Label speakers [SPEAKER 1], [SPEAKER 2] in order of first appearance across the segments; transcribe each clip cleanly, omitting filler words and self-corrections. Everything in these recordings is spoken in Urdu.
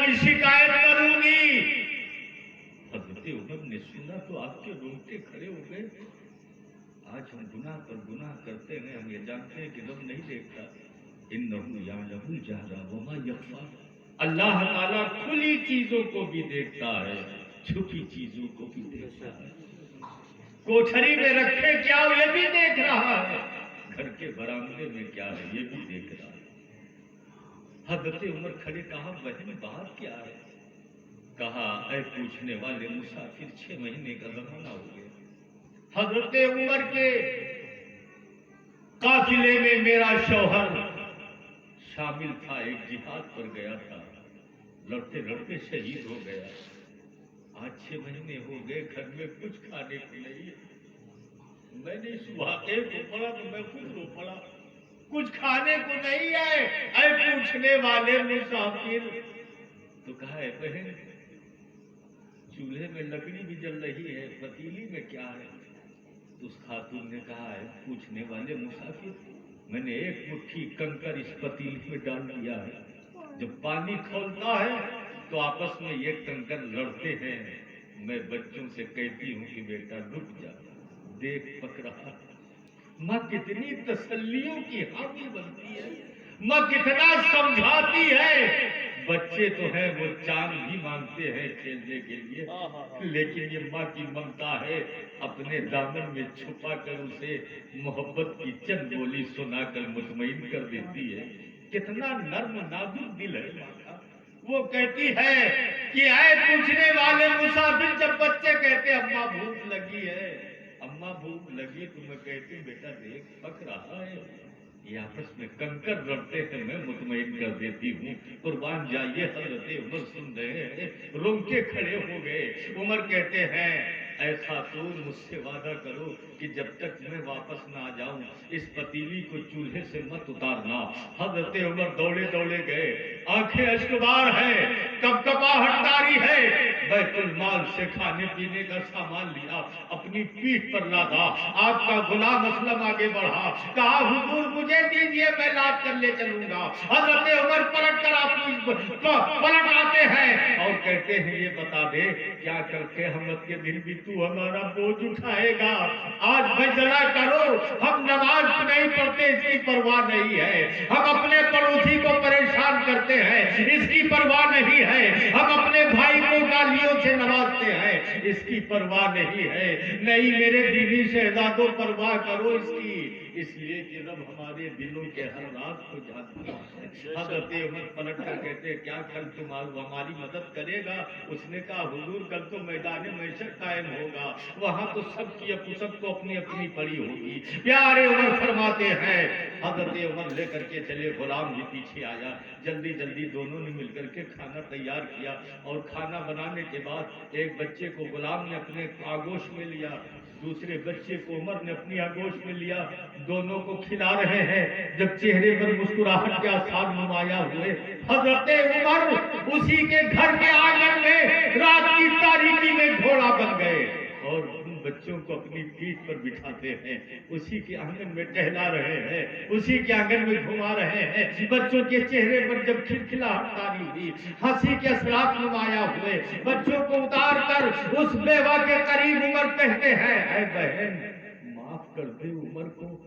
[SPEAKER 1] کی شکایت کروں گی۔ حضرت عمر نے سنا تو آپ کے رونگٹے کھڑے ہو گئے۔ آج ہم گناہ پر گناہ کرتے ہیں، ہم یہ جانتے ہیں کہ رب نہیں دیکھتا۔ انہ یعلم الجہر وما یخفی، اللہ تعالیٰ کھلی چیزوں کو بھی دیکھتا ہے، چھپی چیزوں کو بھی دیکھتا ہے۔ کوٹھری میں رکھے کیا ہو یہ بھی دیکھ رہا ہے، گھر کے برآمدے میں کیا ہے یہ بھی دیکھ رہا ہے۔ حضرت عمر کھڑے، کہا بہن بات کیا ہے؟ کہا اے پوچھنے والے مسافر، 6 مہینے کا زمانہ ہو گیا، حضرت عمر کے قافلے میں میرا شوہر شامل تھا، ایک جہاد پر گیا تھا، لڑتے لڑتے شہید ہو گیا۔ آج 6 مہینے ہو گئے، گھر میں کچھ کھانے کو نہیں ہے۔ میں نے اس واقعے کو پڑھا تو میں خود رو پڑا، کچھ کھانے کو نہیں ہے اے پوچھنے والے مسافر۔ تو کہا ہے بہن چولہے میں لکڑی بھی جل رہی ہے، پتیلی میں کیا ہے؟ تو اس خاتون نے کہا ہے پوچھنے والے مسافر، میں نے ایک مٹھی کنکر اس پتیلی میں ڈال دیا ہے، جب پانی کھولتا ہے تو آپس میں یہ کنکر لڑتے ہیں، میں بچوں سے کہتی ہوں کہ بیٹا رک جا، دیکھ پک رہا۔ ماں کتنی تسلیوں کی حامل بنتی ہے، ماں کتنا سمجھاتی ہے۔ بچے تو ہیں وہ چاند بھی مانگتے ہیں کھیلنے کے لیے، لیکن یہ ماں کی ممتا ہے، اپنے دامن میں چھپا کر اسے محبت کی چند بولی سنا کر مطمئن کر دیتی ہے۔ کتنا نرم نازک دل ہے ماں کا۔ وہ کہتی ہے کہ اے پوچھنے والے مسافر، جب بچے کہتے اماں بھوک لگی ہے، اماں بھوک لگی، تو میں کہتی بیٹا دیکھ پک رہا ہے، یہ آپس میں کنکر لڑتے ہیں، میں مطمئن کر دیتی ہوں۔ قربان جائیے حضرت عمر سن رہے ہیں، رونگٹے کھڑے ہو گئے۔ عمر کہتے ہیں اے خاتون مجھ سے وعدہ کرو کہ جب تک میں واپس نہ آ جاؤں اس پتیلی کو چولہے سے مت اتارنا۔ حضرت عمر دوڑے دوڑے گئے، آنکھیں اشکبار ہے، کپکپاہٹ طاری ہے، بیت المال سے کھانے پینے کا سامان لیا، اپنی پیٹھ پر لادا، آپ کا غلام اسلم آگے بڑھا، کہا حضور مجھے دیجئے میں لاد کر لے چلوں گا۔ حضرت عمر پلٹ کر پلٹ آتے ہیں اور کہتے ہیں یہ بتا دے کیا کل قیامت کے دن بھی تو ہمارا بوجھ اٹھائے گا؟ آج فیصلہ کرو، ہم نماز نہیں پڑھتے اس کی پرواہ نہیں ہے، ہم اپنے پڑوسی کو پریشان کرتے ہیں اس کی پرواہ نہیں ہے، ہم اپنے بھائی کو گالیوں سے نوازتے ہیں اس کی پرواہ نہیں ہے۔ نہیں میرے دینی شہزادوں پرواہ کرو اس کی، اس لیے کہ رب ہمارے دلوں کے ہر راز کو جانتا ہے۔ حضرت عمر پلٹ کر کہتے کیا کل تم ہماری مدد کرے گا؟ اس نے کہا حضور کل تو میدان محشر قائم ہوگا، وہاں تو سب کو اپنی اپنی پڑی ہوگی۔ پیارے عمر فرماتے ہیں حضرت عمر لے کر کے چلے، غلام بھی پیچھے آیا، جلدی جلدی دونوں نے مل کر کے کھانا تیار کیا، اور کھانا بنانے کے بعد ایک بچے کو غلام نے اپنے آگوش میں لیا، دوسرے بچے کو عمر نے اپنی آگوش میں لیا، دونوں کو کھلا رہے ہیں۔ جب چہرے پر مسکراہٹ کے آثار نمایاں ہوئے، حضرت عمر اسی کے گھر کے آنگن میں رات کی تاریکی میں گھوڑا بن گئے اور ان بچوں کو اپنی پیٹھ پر بٹھاتے ہیں، اسی کے آنگن میں ٹہلا رہے ہیں، اسی کے آنگن میں گھما رہے ہیں۔ بچوں کے چہرے پر جب کھلکھلاہٹ طاری ہوئی، ہنسی کے اثرات نمایاں ہوئے، بچوں کو اتار کر اس بیوہ کے قریب عمر کہتے ہیں اے بہن معاف کر دے عمر کو،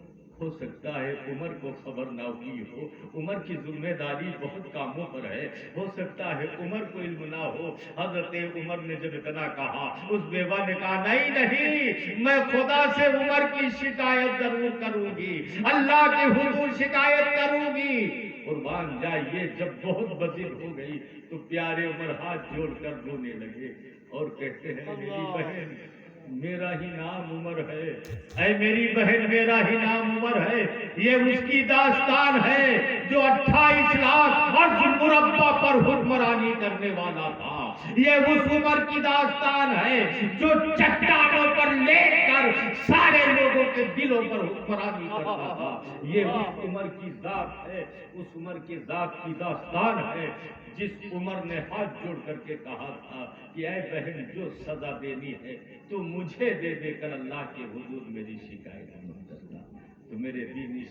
[SPEAKER 1] ہو سکتا ہے عمر کو خبر نہ ہوئی ہو، عمر کی ذمہ داری بہت کاموں پر ہے، ہو سکتا ہے عمر کو علم نہ ہو۔ حضرت عمر نے جب اتنا کہا، اس بیوہ نے کہا نہیں نہیں، میں خدا سے عمر کی شکایت ضرور کروں گی، اللہ کے حضور شکایت کروں گی۔ قربان جائیے جب بہت بزد ہو گئی تو پیارے عمر ہاتھ جوڑ کر رونے لگے اور کہتے ہیں میری بہن میرا ہی نام عمر ہے، اے میری بہن میرا ہی نام عمر ہے۔ یہ اس کی داستان ہے جو 28 لاکھ عرض مربع پر حکمرانی کرنے والا تھا، یہ اس عمر کی داستان ہے جو چٹانوں پر لیٹ کر سارے لوگوں کے دلوں پر حکمرانی کرتا تھا، یہ اس عمر کی ذات ہے، اس عمر کی ذات کی داستان ہے جس عمر نے ہاتھ جوڑ کر کے کہا تھا کہ اے بہن جو سزا دینی ہے تو مجھے دے دے کر اللہ کے حضور میری شکایت نہیں کرنا۔ تو میرے دینی